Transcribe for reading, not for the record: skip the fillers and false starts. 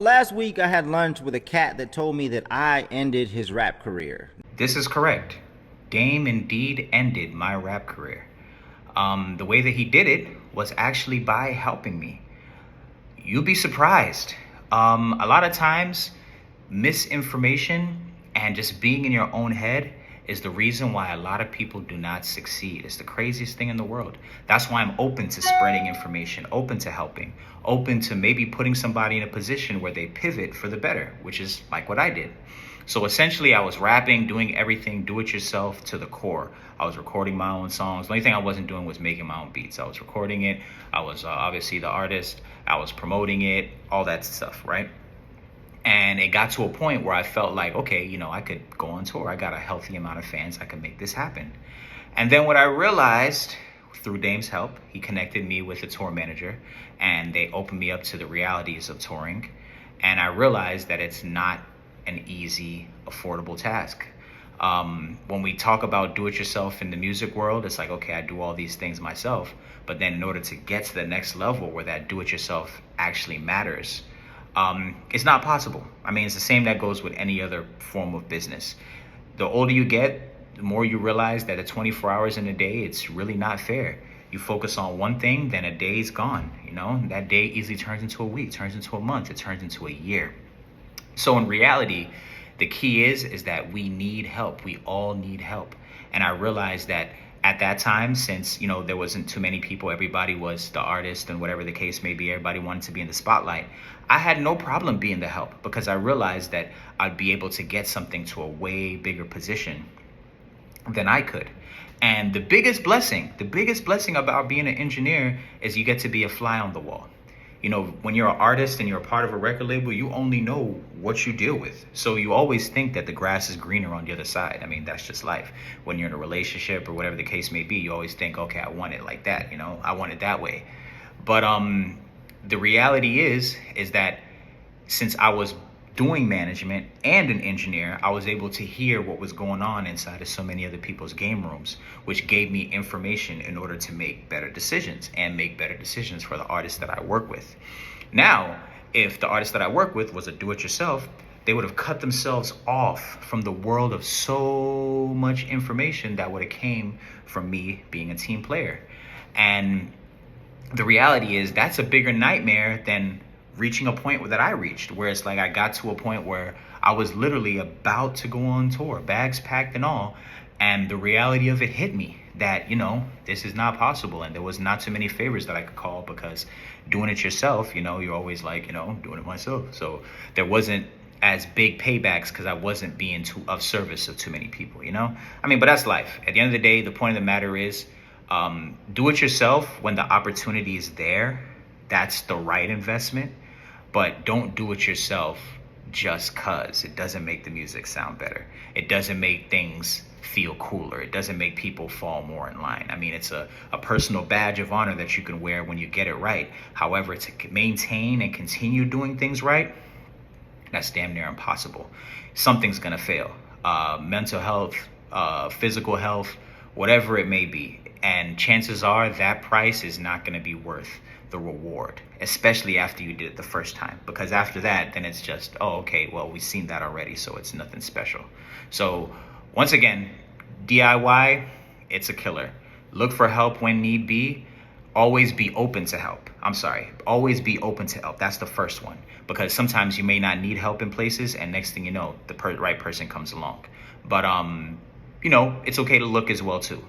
Last week, I had lunch with a cat that told me that I ended his rap career. This is correct. Dame indeed ended my rap career. The way that he did it was actually by helping me. You'd be surprised. A lot of times, misinformation and just being in your own head is the reason why a lot of people do not succeed. It's the craziest thing in the world. That's why I'm open to spreading information, open to helping, open to maybe putting somebody in a position where they pivot for the better, which is like what I did. So essentially, I was rapping, doing everything do it yourself to the core. I was recording my own songs. The only thing I wasn't doing was making my own beats. I was recording it. I was obviously the artist. I was promoting it, all that stuff, right? And it got to a point where I felt like, okay, I could go on tour. I got a healthy amount of fans. I could make this happen. And then what I realized through Dame's help, he connected me with a tour manager and they opened me up to the realities of touring. And I realized that it's not an easy, affordable task. When we talk about do it yourself in the music world, it's like, okay, I do all these things myself. But then in order to get to the next level where that do it yourself actually matters, it's not possible. I mean, it's the same that goes with any other form of business. The older you get, the more you realize that at 24 hours in a day, it's really not fair. You focus on one thing, then a day is gone. That day easily turns into a week, turns into a month, it turns into a year. So in reality, the key is that we need help. We all need help. And I realized that at that time, since there wasn't too many people, everybody was the artist and whatever the case may be, everybody wanted to be in the spotlight. I had no problem being the help because I realized that I'd be able to get something to a way bigger position than I could. And the biggest blessing about being an engineer is you get to be a fly on the wall. When you're an artist and you're a part of a record label, you only know what you deal with. So you always think that the grass is greener on the other side. I mean, that's just life. When you're in a relationship or whatever the case may be, you always think, okay, I want it like that. I want it that way. But the reality is that since I was doing management and an engineer, I was able to hear what was going on inside of so many other people's game rooms, which gave me information in order to make better decisions and make better decisions for the artists that I work with. Now, if the artist that I work with was a do-it-yourself, they would have cut themselves off from the world of so much information that would have came from me being a team player. And the reality is that's a bigger nightmare than reaching a point that I reached, where it's like I got to a point where I was literally about to go on tour, bags packed and all, and the reality of it hit me that, this is not possible, and there was not too many favors that I could call because doing it yourself, you're always like, doing it myself. So there wasn't as big paybacks because I wasn't being too of service of too many people, I mean, but that's life. At the end of the day, the point of the matter is, do it yourself when the opportunity is there. That's the right investment. But don't do it yourself just cause. It doesn't make the music sound better. It doesn't make things feel cooler. It doesn't make people fall more in line. I mean, it's a personal badge of honor that you can wear when you get it right. However, to maintain and continue doing things right, that's damn near impossible. Something's gonna fail. Mental health, physical health, whatever it may be. And chances are that price is not going to be worth the reward, especially after you did it the first time. Because after that, then it's just, oh, okay, well, we've seen that already, so it's nothing special. So once again, DIY, it's a killer. Look for help when need be. Always be open to help. Always be open to help. That's the first one. Because sometimes you may not need help in places, and next thing you know, the right person comes along. But, it's okay to look as well, too.